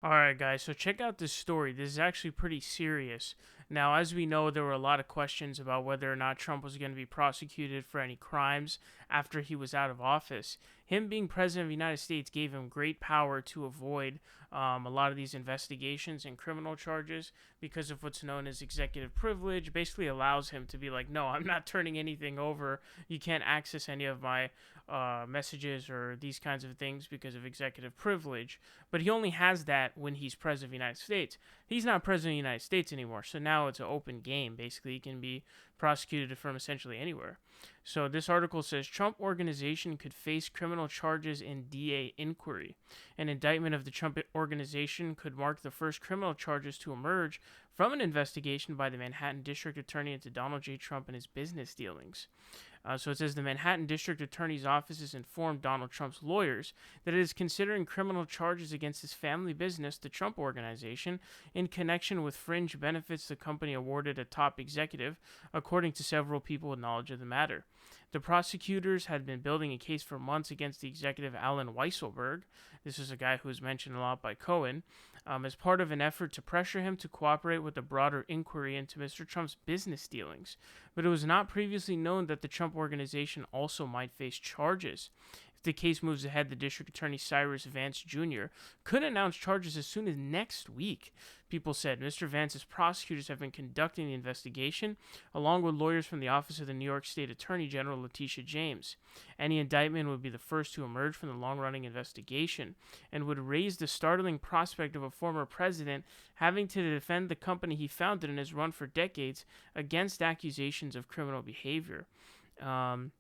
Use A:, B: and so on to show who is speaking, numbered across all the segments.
A: All right, guys, so check out this story. This is actually pretty serious. Now, as we know, there were a lot of questions about whether or not Trump was going to be prosecuted for any crimes after he was out of office. Him being president of the United States gave him great power to avoid a lot of these investigations and criminal charges because of what's known as executive privilege. Basically, allows him to be like, no, I'm not turning anything over. You can't access any of my messages or these kinds of things because of executive privilege. But he only has that when he's president of the United States. He's not president of the United States anymore, so now it's an open game. Basically, he can be prosecuted from essentially anywhere. So this article says Trump organization could face criminal charges in DA inquiry. An indictment of the Trump organization could mark the first criminal charges to emerge from an investigation by the Manhattan District Attorney into Donald J. Trump and his business dealings. So it says the Manhattan District Attorney's Office has informed Donald Trump's lawyers that it is considering criminal charges against his family business, the Trump Organization, in connection with fringe benefits the company awarded a top executive, according to several people with knowledge of the matter. The prosecutors had been building a case for months against the executive Alan Weisselberg. This is a guy who was mentioned a lot by Cohen, as part of an effort to pressure him to cooperate with a broader inquiry into Mr. Trump's business dealings. But it was not previously known that the Trump Organization also might face charges. If the case moves ahead, the District Attorney Cyrus Vance Jr. could announce charges as soon as next week. People said Mr. Vance's prosecutors have been conducting the investigation, along with lawyers from the Office of the New York State Attorney General Letitia James. Any indictment would be the first to emerge from the long-running investigation and would raise the startling prospect of a former president having to defend the company he founded in his run for decades against accusations of criminal behavior. Um,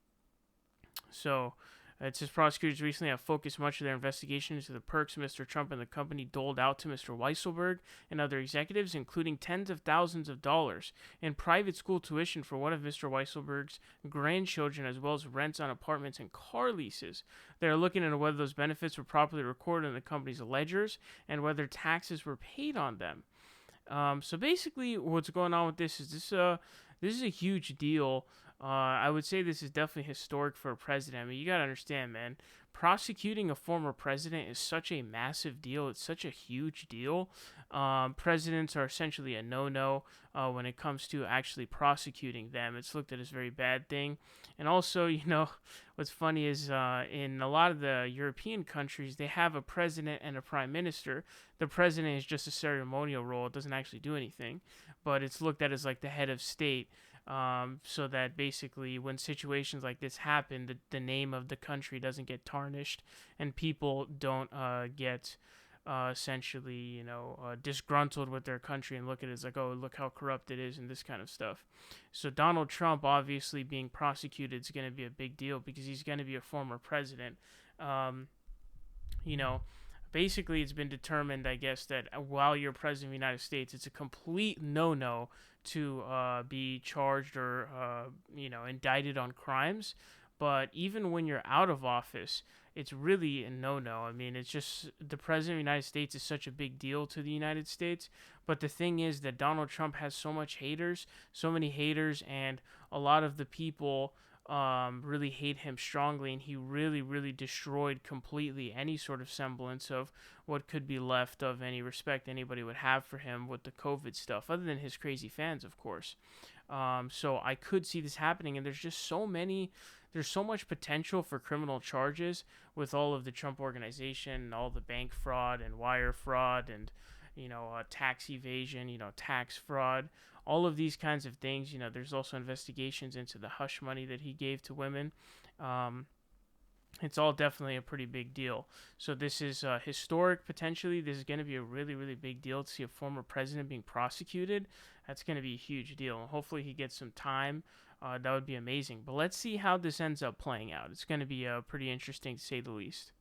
A: so it says prosecutors recently have focused much of their investigation into the perks Mr. Trump and the company doled out to Mr. Weisselberg and other executives, including tens of thousands of dollars in private school tuition for one of Mr. Weisselberg's grandchildren, as well as rents on apartments and car leases. They are looking into whether those benefits were properly recorded in the company's ledgers and whether taxes were paid on them. So basically, what's going on with this is this is a huge deal. I would say this is definitely historic for a president. I mean, you gotta understand, man. Prosecuting a former president is such a massive deal. It's such a huge deal. Presidents are essentially a no-no when it comes to actually prosecuting them. It's looked at as a very bad thing. And also, what's funny is in a lot of the European countries, they have a president and a prime minister. The president is just a ceremonial role; it doesn't actually do anything, but it's looked at as like the head of state. So that basically, when situations like this happen, the name of the country doesn't get tarnished, and people don't get essentially, disgruntled with their country and look at it as like, oh, look how corrupt it is, and this kind of stuff. So Donald Trump, obviously being prosecuted, is going to be a big deal because he's going to be a former president. Um, you know, Basically, it's been determined, I guess, that while you're president of the United States, it's a complete no-no to be charged or indicted on crimes. But even when you're out of office, it's really a no-no. I mean, it's just the president of the United States is such a big deal to the United States. But the thing is that Donald Trump has so many haters, and a lot of the people really hate him strongly, and he really, really destroyed completely any sort of semblance of what could be left of any respect anybody would have for him with the COVID stuff, other than his crazy fans, of course. So I could see this happening, and there's so much potential for criminal charges with all of the Trump organization, and all the bank fraud and wire fraud and tax evasion, tax fraud, all of these kinds of things. There's also investigations into the hush money that he gave to women. Um, it's all definitely a pretty big deal. So this is historic. Potentially, this is going to be a really, really big deal to see a former president being prosecuted. That's going to be a huge deal. Hopefully, he gets some time. That would be amazing. But let's see how this ends up playing out. It's going to be pretty interesting, to say the least.